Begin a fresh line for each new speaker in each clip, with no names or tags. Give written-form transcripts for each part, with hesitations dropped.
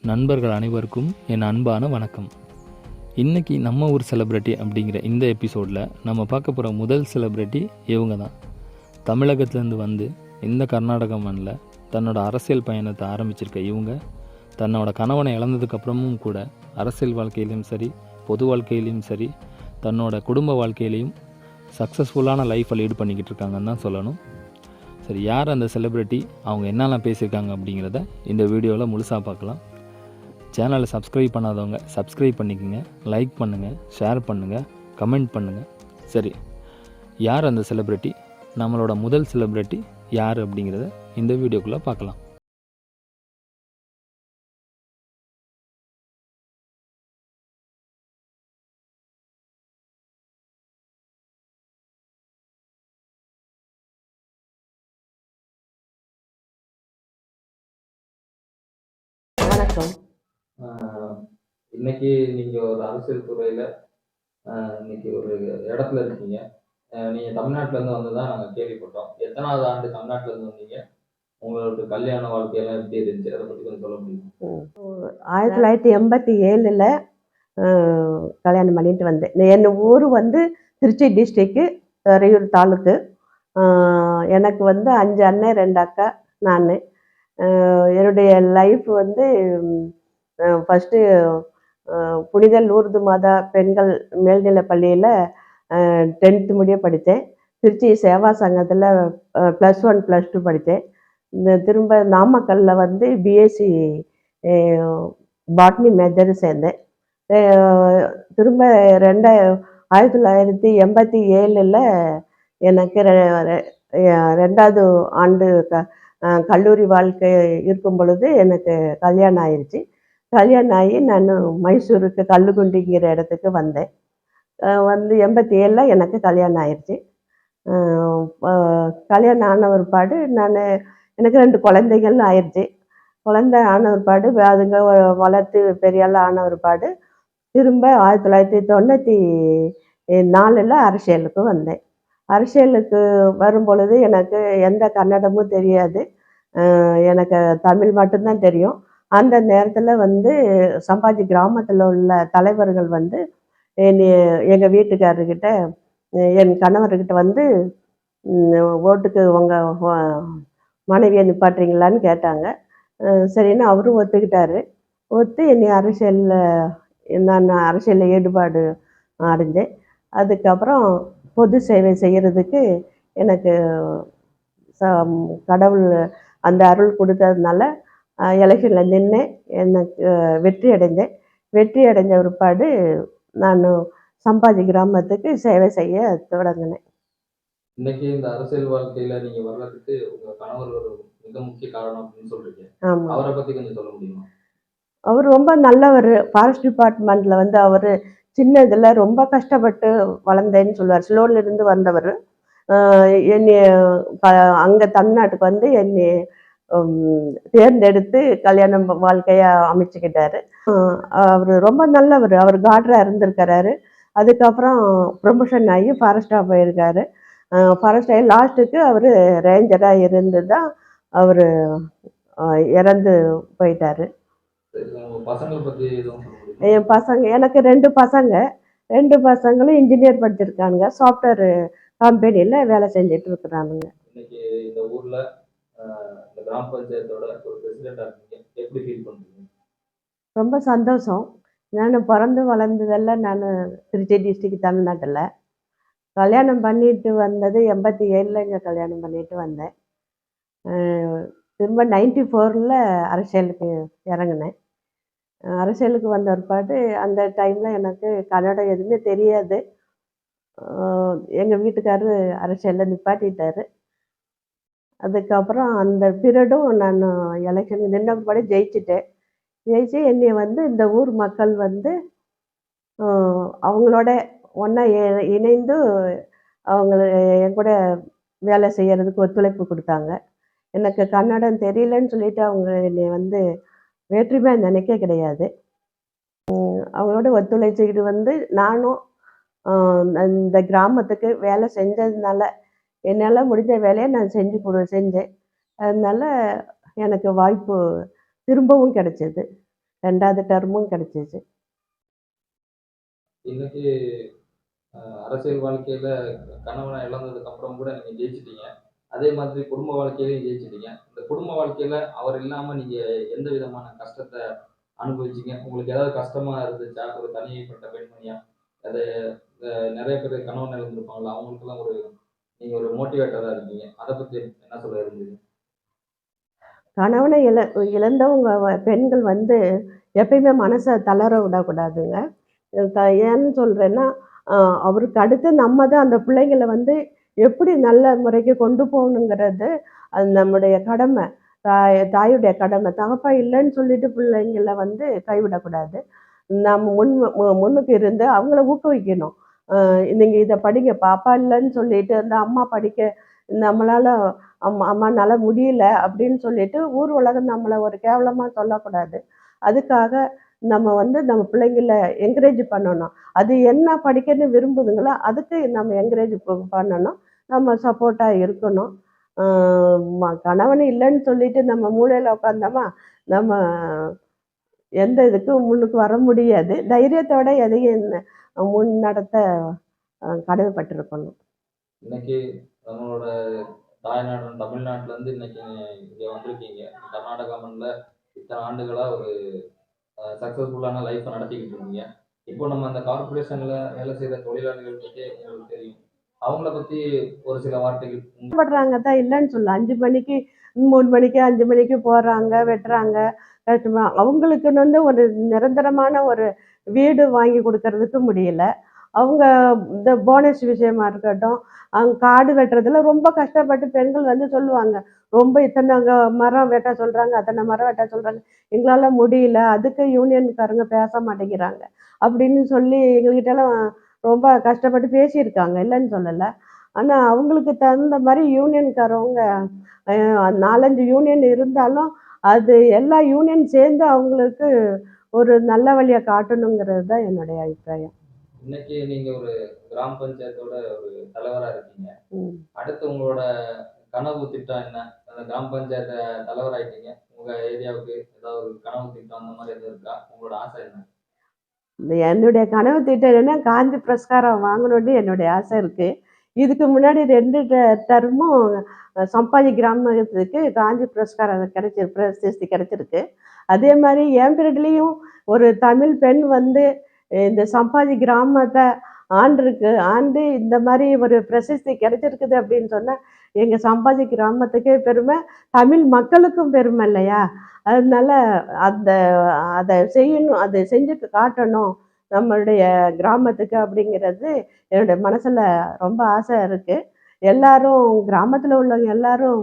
நண்பர்கள் அனைவருக்கும் என் அன்பான வணக்கம். இன்றைக்கி நம்ம ஊர் செலிப்ரிட்டி அப்படிங்கிற இந்த எபிசோடில் நம்ம பார்க்க போகிற முதல் செலிப்ரிட்டி இவங்க தான். தமிழகத்துலேருந்து வந்து இந்த கர்நாடக மண்ணில் தன்னோட அரசியல் பயணத்தை ஆரம்பிச்சிருக்க இவங்க தன்னோட கணவனை இழந்ததுக்கப்புறமும் கூட அரசியல் வாழ்க்கையிலையும் சரி, பொது வாழ்க்கையிலையும் சரி, தன்னோட குடும்ப வாழ்க்கையிலையும் சக்ஸஸ்ஃபுல்லான லைஃப்பை லீட் பண்ணிக்கிட்டு இருக்காங்கன்னு தான் சொல்லணும். சரி, யார் அந்த செலிப்ரிட்டி, அவங்க என்னெல்லாம் பேசியிருக்காங்க அப்படிங்கிறத இந்த வீடியோவில் முழுசாக பார்க்கலாம். சேனலை சப்ஸ்கிரைப் பண்ணாதவங்க சப்ஸ்கிரைப் பண்ணிக்கோங்க, லைக் பண்ணுங்கள், ஷேர் பண்ணுங்கள், கமெண்ட் பண்ணுங்கள். சரி, யார் அந்த செலிப்ரிட்டி, நம்மளோட முதல் செலிப்ரிட்டி யார் அப்படிங்கிறத இந்த வீடியோக்குள்ளே பார்க்கலாம்.
வணக்கம்.
இன்னைக்கு நீங்கள் ஒரு அரசியல் துறையில் இன்னைக்கு ஒரு இடத்துல இருக்கீங்க. நீங்கள் தமிழ்நாட்டிலேருந்து வந்து தான் நாங்கள் கேள்விப்பட்டோம். எத்தனாவது ஆண்டு தமிழ்நாட்டிலேருந்து வந்தீங்க? உங்களோட கல்யாண வாழ்க்கையெல்லாம் எப்படி இருந்துச்சு, அதை பற்றி கொஞ்சம் சொல்ல முடியுமா?
1987 கல்யாணம் பண்ணிட்டு வந்தேன். என் ஊர் வந்து திருச்சி டிஸ்ட்ரிக்கு, துறையூர் தாலுக்கு. எனக்கு வந்து 5 அண்ணன் 2 அக்கா. நான் என்னுடைய லைஃப் வந்து ஃபஸ்ட்டு புனித லூர்து மாதா பெண்கள் மேல்நிலைப் பள்ளியில் 10th முடிய படித்தேன். திருச்சி சேவா சங்கத்தில் +1 +2 படித்தேன். திரும்ப நாமக்கல்லில் வந்து பிஎஸ்சி பாட்னி மேஜர் சேர்ந்தேன். திரும்ப 1987 எனக்கு 2வது ஆண்டு கல்லூரி வாழ்க்கை இருக்கும் பொழுது எனக்கு கல்யாணம் ஆயிடுச்சு. கல்யாணம் ஆகி நான் மைசூருக்கு கல்லுகுண்டிங்கிற இடத்துக்கு வந்தேன். வந்து 87 எனக்கு கல்யாணம் ஆயிடுச்சு. கல்யாணம் ஆன ஒருபாடு எனக்கு 2 குழந்தைகள் ஆயிடுச்சு. குழந்தை ஆன ஒருபாடு அதுங்க வளர்த்து பெரியாள் ஆன ஒருபாடு திரும்ப 1994 அரசியலுக்கு வந்தேன். அரசியலுக்கு வரும்பொழுது எனக்கு எந்த கன்னடமும் தெரியாது, எனக்கு தமிழ் மட்டும்தான் தெரியும். அந்த நேரத்தில் வந்து சம்பாஜி கிராமத்தில் உள்ள தலைவர்கள் வந்து எங்கள் வீட்டுக்காரர்கிட்ட, என் கணவர்கிட்ட வந்து ஓட்டுக்கு உங்கள் மனைவியை நிப்பாட்டுறீங்களான்னு கேட்டாங்க. சரின்னு அவரும் ஒத்துக்கிட்டாரு. என்னை நான் அரசியலில் ஈடுபாடு அடைஞ்சேன். அதுக்கப்புறம் பொது சேவை செய்கிறதுக்கு எனக்கு கடவுள் அந்த அருள் கொடுத்ததுனால எலெக்ஷனில் நின்று எனக்கு வெற்றி அடைஞ்சேன். வெற்றி அடைஞ்ச ஒருபாடு நான் சம்பாஜி கிராமத்துக்கு சேவை செய்ய தொடங்கினேன்.
இன்னைக்கு இந்த அரசியல் வாழ்க்கையில நீங்க வர்றதுக்கு உங்க கணவர் ஒரு மிக முக்கிய காரணம் அப்படின்னு சொல்றீங்க.
ஆமாம்.
அவரை பத்தி கொஞ்சம் சொல்ல முடியுமா?
அவர் ரொம்ப நல்லவர். ஃபாரஸ்ட் டிபார்ட்மெண்ட்ல வந்து அவர் சின்ன இதில் ரொம்ப கஷ்டப்பட்டு வளர்ந்தேன்னு சொல்லுவார். ஸ்லோன்ல இருந்து வந்தவர். என்னை அங்கே தமிழ்நாட்டுக்கு வந்து என்னை தேர்ந்தெடுத்து கல்யாணம் வாழ்க்கையாக அமைச்சுக்கிட்டாரு. அவர் ரொம்ப நல்லவர். அவர் கார்டராக இருந்திருக்கிறாரு. அதுக்கப்புறம் ப்ரொமோஷன் ஆகி ஃபாரஸ்டாக போயிருக்காரு. ஃபாரஸ்ட் ஆகி லாஸ்ட்டுக்கு அவர் ரேஞ்சராக இருந்து தான் அவர் இறந்து போயிட்டார். என் பசங்க, எனக்கு 2 பசங்க. 2 பசங்களும் இன்ஜினியர் படிச்சிருக்காங்க. சாஃப்ட்வேர் கம்பெனியில் வேலை செஞ்சுட்டு இருக்கிறானுங்க.
இன்னைக்கு இந்த ஊர்ல இந்த கிராம பஞ்சாயத்தோட ஒரு பிரசிடென்டா இருக்கீங்க, எப்படி ஃபீல் பண்றீங்க?
ரொம்ப சந்தோஷம். நான் பிறந்து வளர்ந்ததெல்லாம் நான் திருச்சி டிஸ்ட்ரிக்ட் தமிழ்நாட்டில். கல்யாணம் பண்ணிட்டு வந்தது 87 இங்கே கல்யாணம் பண்ணிட்டு வந்தேன். திரும்ப 94 அரசியலுக்கு இறங்கினேன். அரசியலுக்கு வந்த ஒருபாடு அந்த டைமில் எனக்கு கன்னடம் எதுவுமே தெரியாது. எங்கள் வீட்டுக்காரரு அரசியலில் நிப்பாட்டிட்டார். அதுக்கப்புறம் அந்த பீரியடும் நான் எலெக்ஷனுக்கு நின்ன ஒருபாடு ஜெயிச்சிட்டேன். ஜெயிச்சு என்னை வந்து இந்த ஊர் மக்கள் வந்து அவங்களோட ஒன்றா இணைந்து அவங்கள என் கூட வேலை செய்கிறதுக்கு ஒத்துழைப்பு கொடுத்தாங்க. எனக்கு கன்னடம் தெரியலன்னு சொல்லிட்டு அவங்க என்னை வந்து வேற்றுமையாக நினைக்க கிடையாது. அவங்களோட ஒத்துழைச்சிக்கிட்டு வந்து நானும் இந்த கிராமத்துக்கு வேலை செஞ்சதுனால என்னால் முடிஞ்ச வேலையை நான் செஞ்சேன். அதனால எனக்கு வாய்ப்பு திரும்பவும் கிடைச்சிது. 2வது டர்மும் கிடைச்சிச்சு.
இன்னைக்கு அரசியல் வாழ்க்கையில கணவனை இழந்ததுக்கு அப்புறம் கூட நீங்க ஜெயிச்சிட்டீங்க. அதே மாதிரி குடும்ப வாழ்க்கையிலயும் ஜெயிச்சிட்டீங்க. இந்த குடும்ப வாழ்க்கையில அவர் இல்லாம நீங்க எந்த விதமான கஷ்டத்த அனுபவிச்சீங்க? உங்களுக்கு ஏதாவது கஷ்டமா இருந்துச்சா? ஒரு தனிமைப்பட்ட பெண்மணியா? அது நெறைய பேரு கணவன் இழந்திருப்பாங்கல்ல, அவங்களுக்கெல்லாம் நீங்க ஒரு மோட்டிவேட்டரா இருக்கீங்க. அத பத்தி என்ன சொல்ல விரும்புறீங்க?
கணவனை இழந்தவங்க பெண்கள் வந்து எப்பயுமே மனச தளர விடக்கூடாதுங்க. ஏன்னு சொல்றேன்னா, அ அவருக்கு அடுத்து நம்ம தான் அந்த பிள்ளைங்கள வந்து எப்படி நல்ல முறைக்கு கொண்டு போகணுங்கிறது, அது நம்முடைய கடமை. தாயுடைய கடமை. தகப்பன் இல்லன்னு சொல்லிட்டு பிள்ளைங்கள வந்து கைவிடக்கூடாது. நம்ம முன்னுக்கு இருந்து அவங்கள ஊக்குவிக்கணும். நீங்க இத படிங்கப்பா, அப்பா இல்லன்னு சொல்லிட்டு அந்த அம்மா படிக்க நம்மளால அம்மானால முடியல அப்படின்னு சொல்லிட்டு ஊர் உலகம் நம்மள ஒரு கேவலமா சொல்லக்கூடாது. அதுக்காக நம்ம வந்து நம்ம பிள்ளைங்கள என்கரேஜ் பண்ணணும். அது என்ன படிக்கன்னு விரும்புதுங்களோ, அதுக்கு நம்ம என்கரேஜ் பண்ணணும். நம்ம சப்போர்ட்டா இருக்கணும். ஆ கணவன் இல்லன்னு சொல்லிட்டு நம்ம மூலையில உட்காந்தோமா, நம்ம எந்த இதுக்கும் முன்னுக்கு வர முடியாது. தைரியத்தோட எதையும் முன்னடத்த கடமைப்பட்டிருக்கணும்.
இன்னைக்கு நம்மளோட தாய்நாடு தமிழ்நாட்டுல இருந்து இன்னைக்கு இங்க வந்திருக்கீங்க. கர்நாடகா மண்ணுல இத்தனை ஆண்டுகளா ஒரு சக்சஸ்ஃபுல்லான லைஃப்ப நடத்திக்கிட்டு இருக்கீங்க. இப்போ நம்ம அந்த கார்ப்பரேஷன்ல வேலை செய்ற தொழிலாளிகள் பத்தி உங்களுக்கு தெரியும். அவங்கள பத்தி ஒரு சில வார்த்தைகள்
படுறாங்க தான் இல்லன்னு சொல்லல. 5 மணிக்கு 3 மணிக்கு 5 மணிக்கு போறாங்க, வெட்டுறாங்க. அவங்களுக்குன்னு வந்து ஒரு நிரந்தரமான ஒரு வீடு வாங்கி குடுக்கறதுக்கு முடியல. அவங்க இந்த போனஸ் விஷயமா இருக்கட்டும், காடு வெட்டுறதுல ரொம்ப கஷ்டப்பட்டு பெண்கள் வந்து சொல்லுவாங்க. ரொம்ப இத்தனை மரம் வெட்ட சொல்றாங்க, அத்தனை மரம் வெட்ட சொல்றாங்க. எங்களால முடியல. அதுக்கு யூனியன்காரங்க பேச மாட்டேங்கிறாங்க. அப்படின்னு சொல்லி எங்ககிட்டலாம் ரொம்ப கஷ்டப்பட்டு பேசியிருக்காங்க. இல்லன்னு சொல்லல. ஆனா, அவங்களுக்கு தகுந்த மாரி யூனியன்காரவங்க 4, 5 யூனியன் இருந்தாலும், அது எல்லா யூனியன் சேர்ந்து அவங்களுக்கு ஒரு நல்ல வழிய காட்டணுங்கிறது தான் என்னுடைய அபிப்பிராயம்.
இன்னைக்கு நீங்க ஒரு கிராம பஞ்சாயத்தோட ஒரு தலைவரா இருக்கீங்க.
ம்.
அடுத்து உங்களோட கனவு திட்டம் என்ன? அந்த கிராம பஞ்சாயத்து தலைவராயிட்டீங்க. உங்க ஏரியாவுக்கு ஏதாவது ஒரு கனவு திட்டம் அந்த மாரி எதுவும் இருக்கா? உங்களோட ஆசை என்ன?
என்னுடைய கனவு திட்டம் என்னன்னா, காந்தி புரஸ்காரம் வாங்கணும்னு என்னுடைய ஆசை இருக்கு. இதுக்கு முன்னாடி 2 டர்மும் சம்பாஜி கிராமத்துக்கு காந்தி புரஸ்காரம் பிரசஸ்தி கிடைச்சிருக்கு. அதே மாரி என் பீரியட்லயும் ஒரு தமிழ் பெண் வந்து இந்த சம்பாஜி கிராமத்த ஆண்டு இந்த மாரி ஒரு பிரசஸ்தி கிடைச்சிருக்குது அப்படின்னு சொன்னா, எங்க சம்பாஜி கிராமத்துக்கே பெருமை, தமிழ் மக்களுக்கும் பெருமை இல்லையா? அதனால அந்த அத செய்யணும், அத செஞ்சு காட்டணும் நம்மளுடைய கிராமத்துக்கு அப்படிங்கிறது என்னுடைய மனசுல ரொம்ப ஆசை இருக்கு. எல்லாரும் கிராமத்துல உள்ளவங்க எல்லாரும்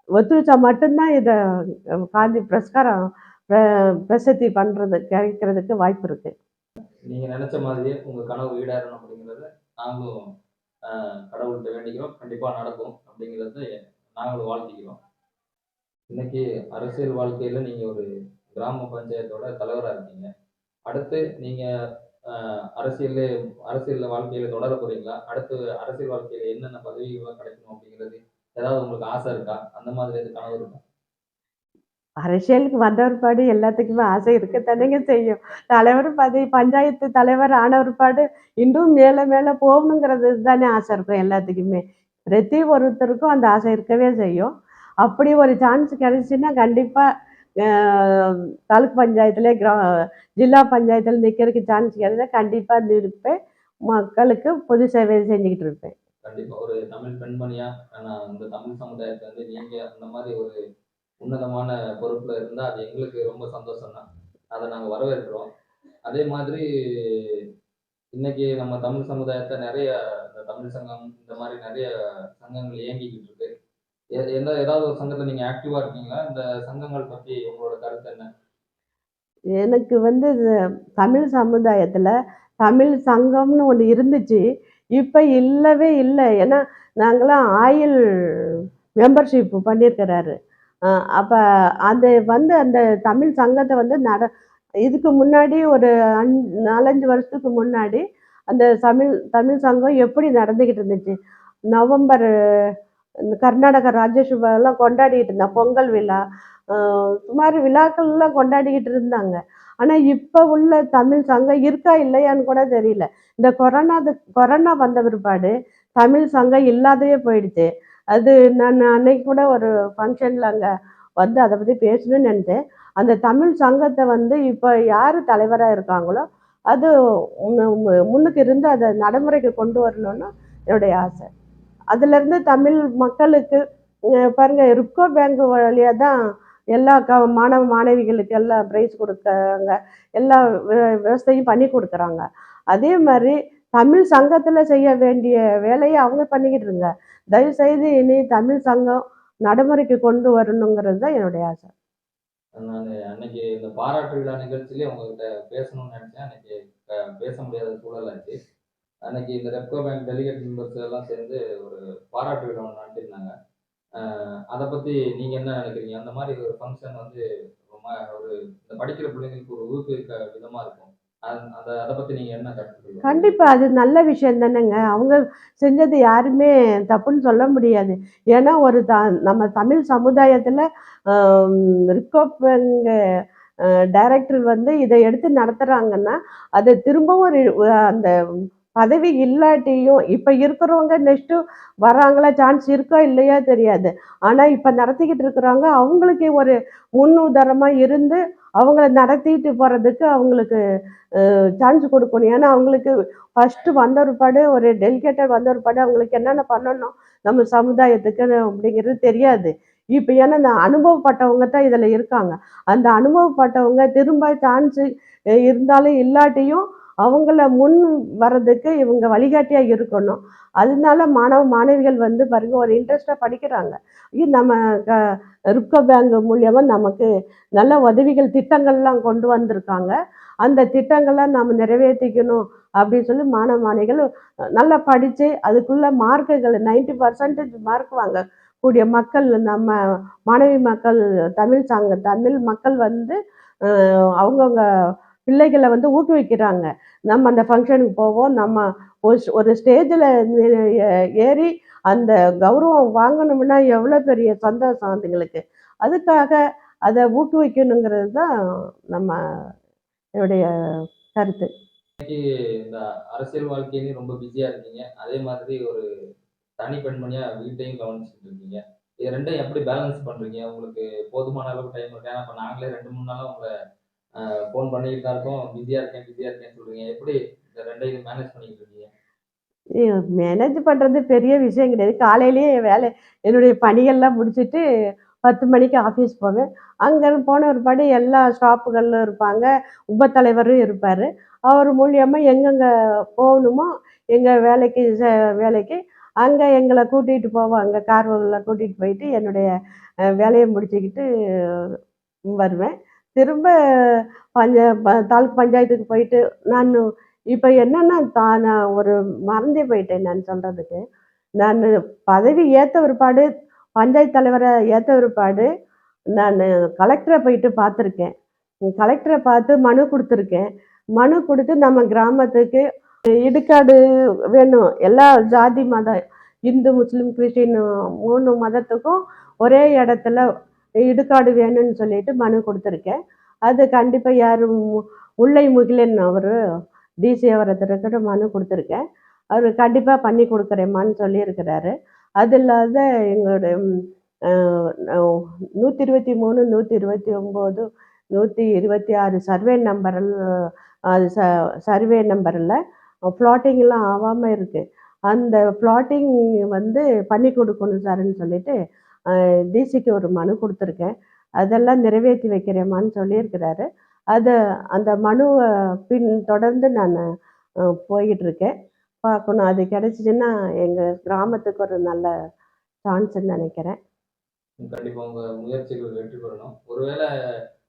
ஒத்துழைச்சா மட்டும்தான் இத காந்தி புரஸ்காரம் பிர பிரசித்தி கிடைக்கிறதுக்கு வாய்ப்பு இருக்கு.
நீங்க நெனச்ச மாதிரியே உங்க கனவு ஈடேறணும் அப்படிங்கிறத நாங்களும் கடவுள்ட்ட வேண்டிக்கிறோம். கண்டிப்பா நடக்கும் அப்படிங்கிறத நாங்களும் வாழ்த்திக்கிறோம். இன்னைக்கு அரசியல் வாழ்க்கையில நீங்க ஒரு கிராம பஞ்சாயத்தோட தலைவரா இருக்கீங்க. அடுத்து நீங்க அ அரசியல்ல அரசியல்ல வாழ்க்கையில தொடர போறீங்களா? அடுத்து அரசியல் வாழ்க்கையில என்னென்ன பதவிகள்லாம் கிடைக்கணும் அப்படிங்கிறது ஏதாவது உங்களுக்கு ஆசை இருக்கா? அந்த மாதிரி எதுவும் கனவு இருக்கா?
அரசியலுக்கு வந்த பிற்பாடு எல்லாத்துக்குமே ஆசை இருக்கத்தானேங்க செய்யும். தலைவர் பதவி பஞ்சாயத்து தலைவர் ஆன பிற்பாடு இன்னும் மேல மேல போகணுங்கிறது தானே ஆசை இருக்கும் எல்லாத்துக்குமே. ஒருத்தருக்கும் அந்த ஆசை இருக்கவே செய்யும். அப்படி ஒரு சான்ஸ் கிடைச்சுன்னா கண்டிப்பா அ தாலுக் பஞ்சாயத்திலே ஜில்லா பஞ்சாயத்துல நிக்கிறதுக்கு சான்ஸ் கிடைச்சா கண்டிப்பா நிற்பேன். மக்களுக்கு பொது சேவை செஞ்சுக்கிட்டு இருப்பேன்.
கண்டிப்பா. ஒரு தமிழ் பெண்மணியா, இந்த தமிழ் சமுதாயத்த நீங்க அந்த மாரி ஒரு உன்னதமான பொறுப்புல இருந்தா, அது எங்களுக்கு ரொம்ப சந்தோஷம் தான். அத நாங்க வரவேற்கிறோம். அதே மாதிரி இன்னைக்கு நம்ம தமிழ் சமுதாயத்த நெறைய இந்த தமிழ் சங்கம், இந்த மாரி நெறைய சங்கங்கள் இயங்கிக்கிட்டு இருக்கு. ஏதாவது ஒரு சங்கத்துல நீங்க ஆக்டிவா இருக்கீங்களா? இந்த சங்கங்கள் பத்தி உங்களோட கருத்து என்ன?
எனக்கு வந்து இது தமிழ் சமுதாயத்துல தமிழ் சங்கம்னு ஒண்ணு இருந்துச்சு. இப்ப இல்லவே இல்ல. ஏன்னா, நாங்கலாம் ஆயில் மெம்பர்ஷிப் பண்ணியிருக்கிறாரு. அ அப்ப அது வந்து அந்த தமிழ் சங்கத்த வந்து இதுக்கு முன்னாடி ஒரு 4, 5 வருஷத்துக்கு முன்னாடி அந்த தமிழ் தமிழ் சங்கம் எப்படி நடந்துகிட்டு இருந்துச்சு. நவம்பர் இந்த கர்நாடக ராஜ்யோத்சவலாம் கொண்டாடிட்டு இருந்தா பொங்கல் விழா. சுமார் விழாக்கள்லாம் கொண்டாடிக்கிட்டு இருந்தாங்க. ஆனா, இப்ப உள்ள தமிழ் சங்கம் இருக்கா இல்லையான்னு கூட தெரியல. இந்த கொரோனா வந்த பிற்பாடு தமிழ் சங்கம் இல்லாதயே போயிடுச்சு. அது நான் அன்னைக்கு கூட ஒரு ஃபங்ஷன்ல அங்க வந்து அத பத்தி பேசணும்னு நெனச்சேன். அந்த தமிழ் சங்கத்த வந்து இப்ப யாரு தலைவரா இருக்காங்களோ, அது முன்னுக்கு இருந்து அத நடைமுறைக்கு கொண்டு வரணும்னு என்னுடைய ஆசை. அதுலேருந்து தமிழ் மக்களுக்கு பாருங்க ரிப்கோ பேங்க் வழியா தான் எல்லா மாணவ மாணவிகளுக்கு எல்லாம் பிரைஸ் கொடுக்குறாங்க. எல்லா விவசாயம் பண்ணி கொடுக்குறாங்க. அதே மாதிரி தமிழ் சங்கத்தில் செய்ய வேண்டிய வேலையை அவங்க பண்ணிக்கிட்டு இருங்க. தயவுசெய்து இனி தமிழ் சங்கம் நடைமுறைக்கு கொண்டு வரணுங்கிறது தான் என்னுடைய ஆசை.
நான் அன்னைக்கு இந்த பாராட்டு விழா நிகழ்ச்சியிலே உங்ககிட்ட பேசணும்னு நினைச்சேன். அன்னைக்கு பேச முடியாத சூழல் ஆச்சு. அன்னைக்கு இந்த ரெப்கோ பேங்க் டெலிகேட் மெம்பர்ஸ் எல்லாம் சேர்ந்து ஒரு பாராட்டு விழா ஒண்ணு நடத்தியிருந்தாங்க. அத பத்தி நீங்க என்ன நினைக்கிறீங்க? அந்த மாரி ஒரு ஃபங்ஷன் வந்து ரொம்ப ஒரு இந்த படிக்கிற பிள்ளைங்களுக்கு ஒரு ஊக்குவிக்க விதமா இருக்கும். அத பத்தி நீங்க என்ன கருத்து சொல்லுவீங்க?
கண்டிப்பா. அது நல்ல விஷயம் தானேங்க. அவங்க செஞ்சது யாருமே தப்புன்னு சொல்ல முடியாது. ஏன்னா ஒரு நம்ம தமிழ் சமுதாயத்துல ரிக்கோப்பங்க டைரக்டர் வந்து இத எடுத்து நடத்துறாங்கன்னா, அத திரும்பவும் அந்த பதவி இல்லாட்டியும், இப்ப இருக்கிறவங்க நெக்ஸ்ட்டு வர்றாங்களா, சான்ஸ் இருக்கா இல்லையா தெரியாது. ஆனா இப்ப நடத்திக்கிட்டு இருக்கிறவங்க, அவங்களுக்கு ஒரு முன்னுதாரணமா இருந்து, அவங்கள நடத்திட்டு போறதுக்கு அவங்களுக்கு சான்ஸ் கொடுக்கணும். ஏன்னா அவங்களுக்கு ஃபர்ஸ்ட்டு வந்த ஒருபாடு ஒரு டெலிகேட்டட் வந்த ஒருபாடு அவங்களுக்கு என்னென்ன பண்ணணும் நம்ம சமுதாயத்துக்கு அப்படிங்கிறது தெரியாது. இப்போ ஏன்னா இந்த அனுபவப்பட்டவங்க தான் இதில் இருக்காங்க. அந்த அனுபவப்பட்டவங்க திரும்ப சான்ஸு இருந்தாலும் இல்லாட்டியும் அவங்கள முன் வர்றதுக்கு இவங்க வழிகாட்டியா இருக்கணும். அதனால மாணவ மாணவிகள் வந்து பாருங்க ஒரு இன்ட்ரெஸ்ட்டா படிக்கிறாங்க. நம்ம க ரிப்கோ பேங்க் மூலியமா நமக்கு நல்ல உதவிகள் திட்டங்கள்லாம் கொண்டு வந்திருக்காங்க. அந்த திட்டங்கள்லாம் நாம நிறைவேத்திக்கணும் அப்படின்னு சொல்லி மாணவ மாணவிகள் நல்லா படிச்சு அதுக்குள்ள மார்க்குகள் 90% மார்க் வாங்கக்கூடிய மக்கள் நம்ம மாணவி மக்கள் தமிழ் மக்கள் வந்து அவங்கவங்க பிள்ளைகளை வந்து ஊக்குவிக்கிறாங்க. நம்ம அந்த ஃபங்க்ஷனுக்கு போவோம். நம்ம ஒரு ஸ்டேஜில் ஏறி அந்த கௌரவம் வாங்கணும்னா எவ்வளோ பெரிய சந்தோஷம் அதுங்களுக்கு. அதுக்காக அதை ஊக்குவிக்கணுங்கிறது தான் நம்ம என்னுடைய கருத்து.
இந்த அரசியல் வாழ்க்கையிலயும் ரொம்ப பிஸியா இருக்கீங்க. அதே மாதிரி ஒரு தனி பெண்மணியா வீட்டையும் கவனிச்சுட்டு இருக்கீங்க. இது 2யும் எப்படி பேலன்ஸ் பண்றீங்க? உங்களுக்கு போதுமான அளவு டைம் இருக்கா? ஏன்னா, இப்ப நாங்களே 2, 3 நாளா உங்கள ஃபோன் பண்ணிக்கிட்டு தான் இருக்கோம். பிஸியா இருக்கேன்னு சொல்றீங்க. எப்படி இந்த 2யும் மேனேஜ் பண்ணிக்கிட்டு இருக்கீங்க?
மேனேஜ் பண்ணுறது பெரிய விஷயம் கிடையாது. காலையிலேயே என்னுடைய பணிகள்லாம் முடிச்சுட்டு 10 மணிக்கு ஆஃபீஸ் போவேன். அங்கே போன ஒருபாடு எல்லா ஸ்டாஃப்புகளும் இருப்பாங்க. உப தலைவரும் இருப்பார். அவர் மூலியமா எங்கெங்கே போகணுமோ எங்கள் வேலைக்கு அங்கே எங்களை கூட்டிகிட்டு போவாங்க. கார்ல கூட்டிகிட்டு போயிட்டு என்னுடைய வேலையை முடிச்சுக்கிட்டு வருவேன். திரும்ப பஞ்ச தாலுக் பஞ்சாயத்துக்கு போயிட்டு நான் இப்போ என்னன்னா நான் ஒரு மறந்தே போயிட்டேன் நான் சொல்கிறதுக்கு. நான் பதவி ஏற்ற பிற்பாடு பஞ்சாயத்து தலைவரை ஏற்ற பிற்பாடு நான் கலெக்டரை போயிட்டு பார்த்துருக்கேன். கலெக்டரை பார்த்து மனு கொடுத்துருக்கேன். மனு கொடுத்து நம்ம கிராமத்துக்கு இடுகாடு வேணும். எல்லா ஜாதி மதம் இந்து, முஸ்லீம், கிறிஸ்டின் 3 மதத்துக்கும் ஒரே இடத்துல இடுகாடு வேணும்னு சொல்லிட்டு மனு கொடுத்துருக்கேன். அது கண்டிப்பாக யாரும் முல்லை முகிலன் அவர் டிசி அவரத்திற்கு மனு கொடுத்துருக்கேன். அவர் கண்டிப்பாக பண்ணி கொடுக்குறேம்மான்னு சொல்லியிருக்கிறாரு. அது இல்லாத எங்களுடைய 123, 129, 126 சர்வே நம்பரில் அது சர்வே நம்பரில் ப்ளாட்டிங்லாம் ஆகாமல் இருக்குது. அந்த ப்ளாட்டிங் வந்து பண்ணி கொடுக்கணும் சார்ன்னு சொல்லிட்டு டிசிக்கு ஒரு மனு கொடுத்துருக்கேன். அதெல்லாம் நிறைவேற்றி வைக்கிறேம்மான்னு சொல்லியிருக்கிறாரு. அந்த மனுவை தொடர்ந்து நான் போய்கிட்டுருக்கேன். பார்க்கணும். அது கிடைச்சிச்சின்னா எங்கள் கிராமத்துக்கு ஒரு நல்ல சான்ஸ்ன்னு நினைக்கிறேன்.
கண்டிப்பா உங்க முயற்சிகள் வெற்றி பெறணும். ஒருவேளை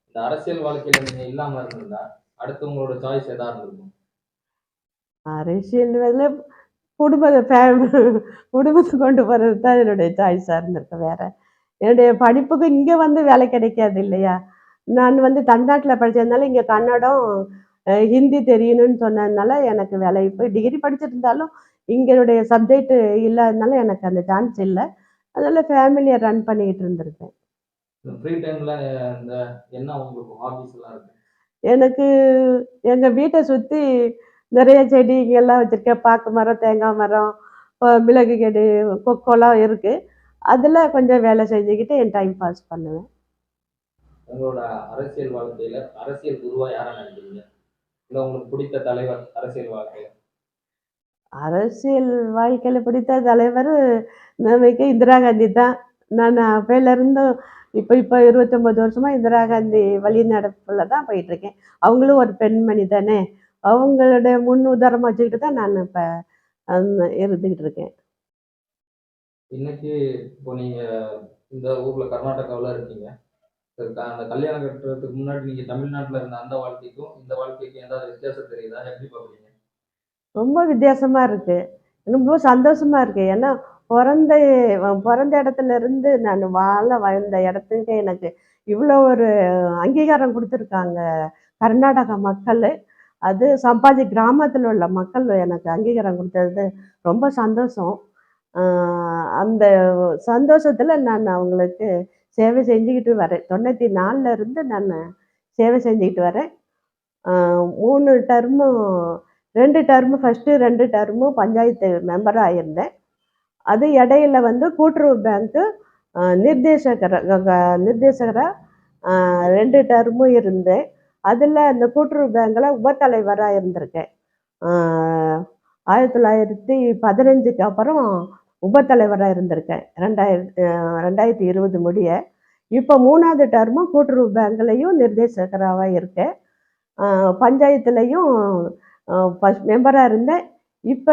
இந்த அரசியல் வாழ்க்கையில நீங்க இல்லாம இருந்திருந்தா, அடுத்து உங்களோட சாய்ஸ் எதா இருந்திருக்கும்?
அரசியல் வேலை குடும்பத்தை கொண்டு போகிறது தான் என்னுடைய சாய்ஸாக இருந்திருக்கு. வேற என்னுடைய படிப்புக்கு இங்கே வந்து வேலை கிடைக்காது இல்லையா? நான் வந்து தமிழ்நாட்டில் படித்ததுனால இங்கே கன்னடம், ஹிந்தி தெரியணும்னு சொன்னதுனால எனக்கு வேலை இப்போ டிகிரி படிச்சிருந்தாலும் இங்களுடைய சப்ஜெக்ட் இல்லாததுனால எனக்கு அந்த சான்ஸ் இல்லை. அதனால் ஃபேமிலியை ரன் பண்ணிக்கிட்டு இருந்திருக்கேன்.
இந்த ஃப்ரீ டைம்ல இந்த என்ன உங்களுக்கு ஹாபிஸ் எல்லாம் இருக்கு?
எனக்கு எங்கள் வீட்டை சுற்றி நிறைய செடிங்கெல்லாம் வச்சுருக்கேன். பாக்கு மரம், தேங்காய் மரம், மிளகு செடி, கொக்கோலாம் இருக்குது. அதில் கொஞ்சம் வேலை செஞ்சுக்கிட்டு என் டைம் பாஸ் பண்ணுவேன்.
உங்களோட அரசியல் வாழ்க்கையில அரசியல் குருவா யாரை நினைக்கிறீங்க? இல்ல உங்களுக்கு பிடித்த தலைவர் அரசியல் வாழ்க்கையில?
அரசியல் வாழ்க்கையில் பிடித்த தலைவர் நமக்கு இந்திரா காந்தி தான். நான் அப்பையிலேருந்தும் இப்போ 29 வருஷமாக இந்திரா காந்தி வழி நடப்பில் தான் போயிட்டுருக்கேன். அவங்களும் ஒரு பெண்மணி தானே, அவங்களுடைய முன் உதாரணமாக வச்சுக்கிட்டு தான் நான் இப்போ இருந்துக்கிட்டு இருக்கேன்.
இன்னைக்கு இப்போ நீங்க இந்த ஊர்ல கர்நாடகாவுல இருக்கீங்க. அந்த கல்யாணம் கட்டுறதுக்கு முன்னாடி நீங்க தமிழ்நாட்டுல இருந்த அந்த வாழ்க்கைக்கும் இந்த வாழ்க்கைக்கும் ஏதாவது வித்தியாசம் தெரியுதா? எப்படி பார்க்குறீங்க?
ரொம்ப வித்தியாசமா இருக்கு. ரொம்ப சந்தோஷமா இருக்கு. ஏன்னா பொறந்த பொறந்த இடத்துலருந்து நான் வாழ்ந்த இடத்துக்கு எனக்கு இவ்வளோ ஒரு அங்கீகாரம் குடுத்துருக்காங்க கர்நாடகா மக்களு. அது சம்பாஜி கிராமத்தில உள்ள மக்கள் எனக்கு அங்கீகாரம் குடுத்தது ரொம்ப சந்தோஷம். அ அந்த சந்தோஷத்தில நான் அவங்களுக்கு சேவை செஞ்சுக்கிட்டு வரேன். 94ல இருந்து நானு சேவை செஞ்சுக்கிட்டு வரேன். அ 3 டர்மும் 2 டர்மு ஃபர்ஸ்ட்டு 2 டர்மும் பஞ்சாயத்து மெம்பரா இருந்தேன். அது இடையில வந்து கூட்டுறவு பேங்க்கு நிர்தேசகரா 2 டர்மும் இருந்தேன். அதில அந்த கூட்டுறவு பேங்க்ல உபத்தலைவரா இருந்திருக்கேன். அ 1915க்கு அப்புறம் உபத்தலைவரா இருந்திருக்கேன். 2020 முடிய. இப்போ 3வது டர்மும் கூட்டுறவு பேங்க்லயும் நிர்தேசகராவா இருக்கேன். பஞ்சாயத்துலயும் ஃபர்ஸ்ட் மெம்பரா இருந்தேன். இப்ப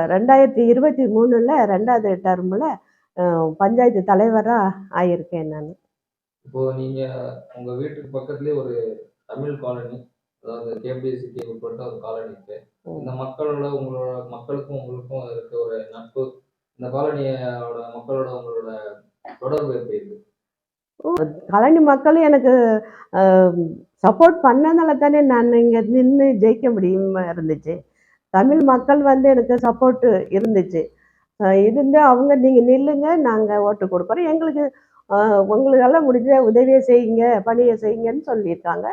2023ல 2வது டர்ம்ல பஞ்சாயத்து தலைவரா ஆயிருக்கேன் நானு.
இப்போ நீங்க உங்க வீட்டுக்கு பக்கத்துலயே ஒரு தமிழ் காலனி, அதாவது கேபிசிட்டி உட்பட்ட ஒரு காலனி இருக்கு. இந்த மக்களோட மக்களுக்கும் உங்களுக்கும் இருக்க ஒரு நட்பு, இந்த காலனியோட மக்களோட உங்களோட தொடர்பு எப்படி இருக்கு?
கழனி மக்களும் எனக்கு அ சப்போர்ட் பண்ணனால தானே நான் இங்க நின்னு ஜெயிக்க முடியுமா இருந்துச்சு. தமிழ் மக்கள் வந்து எனக்கு சப்போர்ட் இருந்துச்சு. இருந்து அவங்க நீங்க நில்லுங்க, நாங்க ஓட்டு குடுக்குறோம். எங்களுக்கு உங்களால முடிஞ்ச உதவிய செய்யுங்க, பணிய செய்யுங்கன்னு சொல்லியிருக்காங்க.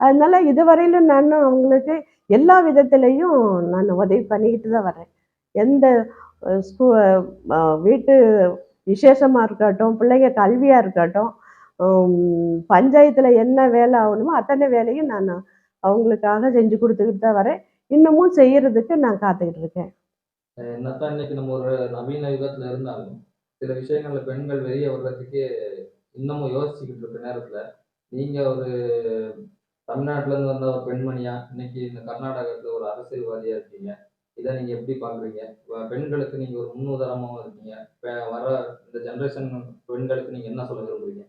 அதனால இதுவரையிலும் நானும் அவங்களுக்கு எல்லா விதத்திலயும் நான் உதவி பண்ணிக்கிட்டு தான் வரேன். எந்த அ ஸ்கூ அ வீட்டு விசேஷமா இருக்கட்டும், பிள்ளைங்க கல்வியா இருக்கட்டும், பஞ்சாயத்துல என்ன வேலை ஆகணுமோ அத்தனை வேலையும் நான் அவங்களுக்காக செஞ்சு குடுத்துக்கிட்டு தான் வரேன். இன்னமும் செய்யறதுக்கு நான் காத்துக்கிட்டு இருக்கேன்.
என்னத்தான் இன்னைக்கு நம்ம ஒரு நவீன யுகத்துல இருந்தாலும், சில விஷயங்கள்ல பெண்கள் வெளிய வர்றதுக்கே இன்னமும் யோசிச்சுக்கிட்டு இருக்க நேரத்துல, நீங்க ஒரு தமிழ்நாட்டுல இருந்து வந்த ஒரு பெண்மணியா, இன்னைக்கு இந்த கர்நாடகத்துல ஒரு அரசியல்வாதியா இருக்கீங்க. இத நீங்க எப்படி பார்க்குறீங்க? பெண்களுக்கு நீங்க ஒரு முன்னுதாரணமாவும் இருக்கீங்க. இப்ப வர இந்த ஜெனரேஷன் பெண்களுக்கு நீங்க என்ன சொல்ல விரும்புறீங்க?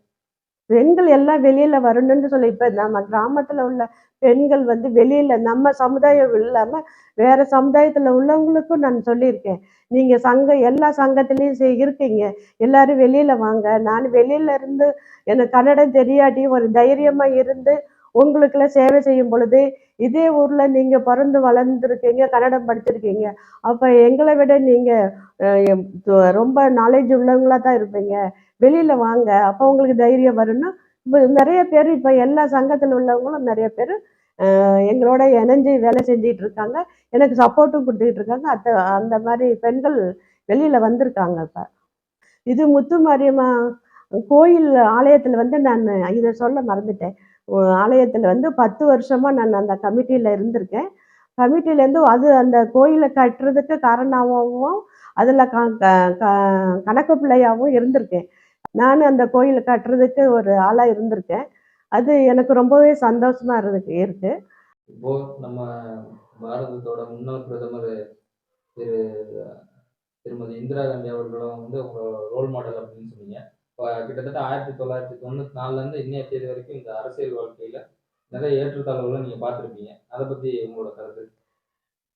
பெண்கள் எல்லாம் வெளியில வரணும்னு சொல்லி இப்ப நம்ம கிராமத்துல உள்ள பெண்கள் வந்து வெளியில நம்ம சமுதாயம் இல்லாம வேற சமுதாயத்துல உள்ளவங்களுக்கும் நான் சொல்லியிருக்கேன். நீங்க எல்லா சங்கத்திலயும் இருக்கீங்க. எல்லாரும் வெளியில வாங்க. நான் வெளியில இருந்து எனக்கு கன்னடம் தெரியாட்டியும் ஒரு தைரியமா இருந்து உங்களுக்கெல்லாம் சேவை செய்யும் பொழுது, இதே ஊர்ல நீங்க பிறந்து வளர்ந்துருக்கீங்க, கன்னடம் படிச்சிருக்கீங்க. அப்ப எங்களை விட நீங்க அ எம் ரொம்ப நாலேட்ஜ் உள்ளவங்களா தான் இருப்பீங்க. வெளியில வாங்க. அப்போ உங்களுக்கு தைரியம் வரும்னா, இப்ப நெறைய பேரு இப்ப எல்லா சங்கத்துல உள்ளவங்களும் நெறைய பேரு எங்களோட இணைஞ்சு வேலை செஞ்சுட்டு இருக்காங்க. எனக்கு சப்போர்ட்டும் குடுத்துக்கிட்டு இருக்காங்க. அந்த மாரி பெண்கள் வெளியில வந்திருக்காங்க இப்ப. இது முத்து மாரியம்மா கோயில் ஆலயத்துல வந்து நானு இத சொல்ல மறந்துட்டேன். ஆலயத்துல வந்து 10 வருஷமா நான் அந்த கமிட்டில இருந்திருக்கேன். கமிட்டிலேருந்து அது அந்த கோயில கட்டுறதுக்கு காரணமாவும், அதுல க க க கணக்கு பிள்ளையாவும் இருந்திருக்கேன். நானும் அந்த கோயில கட்டுறதுக்கு ஒரு ஆளா இருந்திருக்கேன். அது எனக்கு ரொம்பவே சந்தோஷமா இருக்கு.
இப்போ நம்ம பாரதத்தோட முன்னாள் பிரதமர் திரு திருமதி இந்திரா காந்தி அவர்களும் வந்து உங்க ரோல் மாடல் அப்படின்னு சொன்னீங்க. கிட்டத்தட்ட 1994ல இருந்து இன்னைய தேதி வரைக்கும் இந்த அரசியல் வாழ்க்கையில நிறைய ஏற்றத்தாழ்வுகள நீங்க பார்த்திருப்பீங்க. அத பத்தி உங்களோட கருத்து?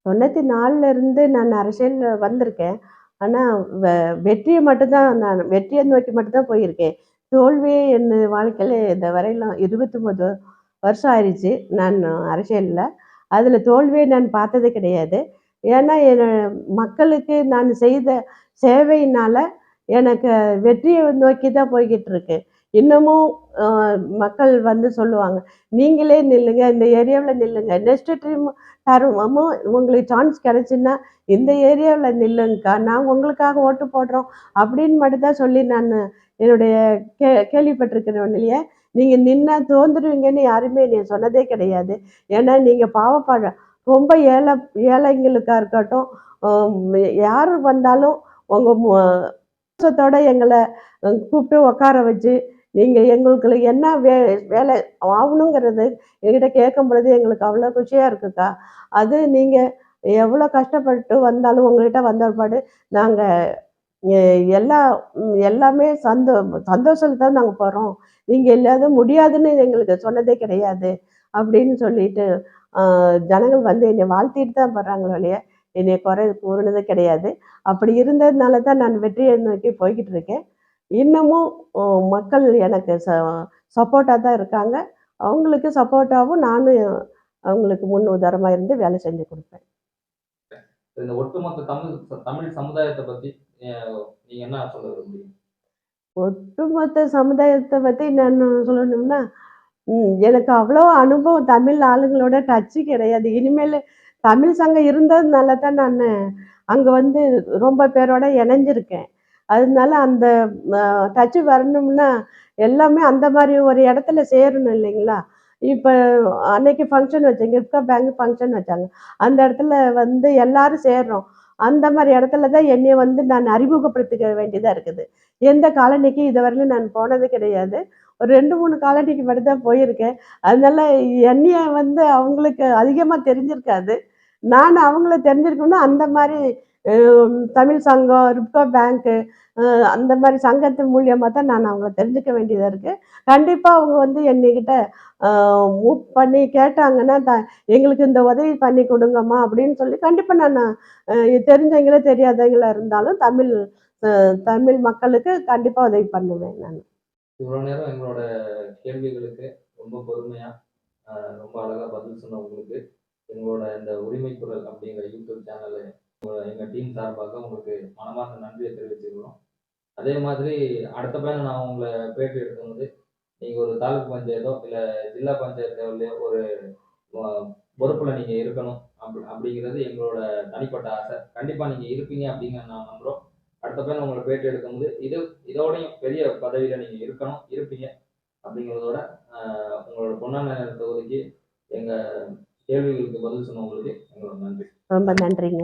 94ல இருந்து நான் அரசியல்ல வந்திருக்கேன். ஆனா வெ வெற்றிய மட்டும் தான் நான் வெற்றிய நோக்கி மட்டும் தான் போயிருக்கேன். தோல்வியே என் வாழ்க்கையில இது வரையிலும் 29 வருஷம் ஆயிருச்சு நான் அரசியல்ல. அதுல தோல்வியே நான் பார்த்தது கிடையாது. ஏன்னா மக்களுக்கு நான் செய்த சேவையினால எனக்கு வெற்றிய நோக்கி தான் போய்க்கிட்டு இருக்கு. இன்னமும் மக்கள் வந்து சொல்லுவாங்க, நீங்களே நில்லுங்க, இந்த ஏரியாவில் நில்லுங்க, நெக்ஸ்ட் டைம் தருவோம் உங்களுக்கு சான்ஸ் கிடைச்சுன்னா இந்த ஏரியாவில் நில்லுங்கக்கா, நான் உங்களுக்காக ஓட்டு போடுறோம் அப்படின்னு மட்டும் தான் சொல்லி நான் என்னுடைய கேள்விப்பட்டிருக்கிறேன் இல்லையா. நீங்கள் நின்னா தோந்துருவீங்கன்னு யாருமே என்னை சொன்னதே கிடையாது. ஏன்னா நீங்கள் பாவப்பட ரொம்ப ஏழைங்களுக்கா இருக்கட்டும், யார் வந்தாலும் உங்கள் சந்தோஷத்தோட எங்களை கூப்பிட்டு உட்கார வச்சு, நீங்கள் எங்களுக்கு என்ன வேலை ஆகணுங்கிறது என்கிட்ட கேட்கும் பொழுது எங்களுக்கு அவ்வளோ குஷியாக இருக்குக்கா. அது நீங்கள் எவ்வளோ கஷ்டப்பட்டு வந்தாலும் உங்கள்கிட்ட வந்த பிற்பாடு நாங்கள் எ எல்லா எல்லாமே சந்தோஷத்துல தான் நாங்கள் போகிறோம். நீங்கள் இல்லாத முடியாதுன்னு எங்களுக்கு சொன்னதே கிடையாது அப்படின்னு சொல்லிட்டு ஜனங்கள் வந்து என்னை வாழ்த்திட்டு தான் போகிறாங்களே ஒழிய என்னை குறை கூறுனது கிடையாது. அப்படி இருந்ததுனால தான் நான் வெற்றியை நோக்கி போய்கிட்டு இருக்கேன். இன்னமும் மக்கள் எனக்கு சப்போர்ட்டாக தான் இருக்காங்க. அவங்களுக்கு சப்போர்ட்டாகவும் நானும் அவங்களுக்கு முன் உதாரணமாக இருந்து வேலை செஞ்சு கொடுப்பேன்.
இந்த ஒட்டுமொத்த தமிழ் சமுதாயத்தை பத்தி நீங்க என்ன சொல்ல விரும்புறீங்க?
ஒட்டுமொத்த சமுதாயத்தை பற்றி நான் சொல்லணும்னா, எனக்கு அவ்வளோ அனுபவம் தமிழ் ஆளுங்களோட டச்சு கிடையாது. இனிமேல் தமிழ் சங்கம் இருந்ததுனால தான் நான் அங்கே வந்து ரொம்ப பேரோட இணைஞ்சிருக்கேன். அதனால அந்த டச்சு வரணும்னா எல்லாமே அந்த மாதிரி ஒரு இடத்துல சேரணும் இல்லைங்களா. இப்போ அன்னைக்கு ஃபங்க்ஷன் வச்சாங்க, இஃப்கோ பேங்க் ஃபங்க்ஷன் வச்சாங்க. அந்த இடத்துல வந்து எல்லாரும் சேர்றோம். அந்த மாதிரி இடத்துல தான் என்னைய வந்து நான் அறிமுகப்படுத்திக்க வேண்டியதாக இருக்குது. எந்த காலனிக்கு இதுவரையிலும் நான் போனது கிடையாது. ஒரு 2, 3 காலனிக்கு மட்டும் தான் போயிருக்கேன். அதனால என்னைய வந்து அவங்களுக்கு அதிகமாக தெரிஞ்சிருக்காது. நான் அவங்கள தெரிஞ்சிருக்கணும்னா அந்த மாதிரி தமிழ் சங்கம், ரிப்கோ பேங்க்கு அந்த மாதிரி சங்கத்து மூலியமா தான் நான் அவங்கள தெரிஞ்சுக்க வேண்டியதா இருக்கு. கண்டிப்பா அவங்க வந்து என்னைக்கிட்ட மூவ் பண்ணி கேட்டாங்கன்னா, எங்களுக்கு இந்த உதவி பண்ணி கொடுங்கம்மா அப்படின்னு சொல்லி கண்டிப்பா நான் தெரிஞ்சவங்களோ தெரியாதவங்களா இருந்தாலும் அ தமிழ் மக்களுக்கு கண்டிப்பா உதவி பண்ணுவேன் நான்.
இவ்வளோ நேரம் எங்களோட கேள்விகளுக்கு ரொம்ப பொறுமையா, ரொம்ப அழகா பதில் சொன்ன உங்களுக்கு, எங்களோட இந்த உரிமை குரல் அப்படிங்கிற யூடியூப் சேனலு எங்க டீம் சார்பாக உங்களுக்கு மனமார்ந்த நன்றியை தெரிவிச்சுக்கிறோம். அதே மாதிரி அடுத்த பயணம் நான் உங்களை பேட்டி எடுக்கும்போது, நீங்க ஒரு தாலுக் பஞ்சாயத்தோ, இல்ல ஜில்லா பஞ்சாயத்து லெவல்லயோ ஒரு பொறுப்புல நீங்க இருக்கணும். அப்படிங்கிறது எங்களோட தனிப்பட்ட ஆசை. கண்டிப்பா நீங்க இருப்பீங்க அப்படிங்கிறத நான் நம்புறோம். அடுத்த பயணம் உங்களை பேட்டி எடுக்கும்போது, இதோடையும் பெரிய பதவியில நீங்க இருக்கணும், இருப்பீங்க அப்படிங்கிறதோட, உங்களோட பொன்னான நேரத்தை ஒதுக்கி எங்க கேள்விகளுக்கு பதில் சொன்னவங்களுக்கு எங்களோட நன்றி.
ரொம்ப நன்றிங்க.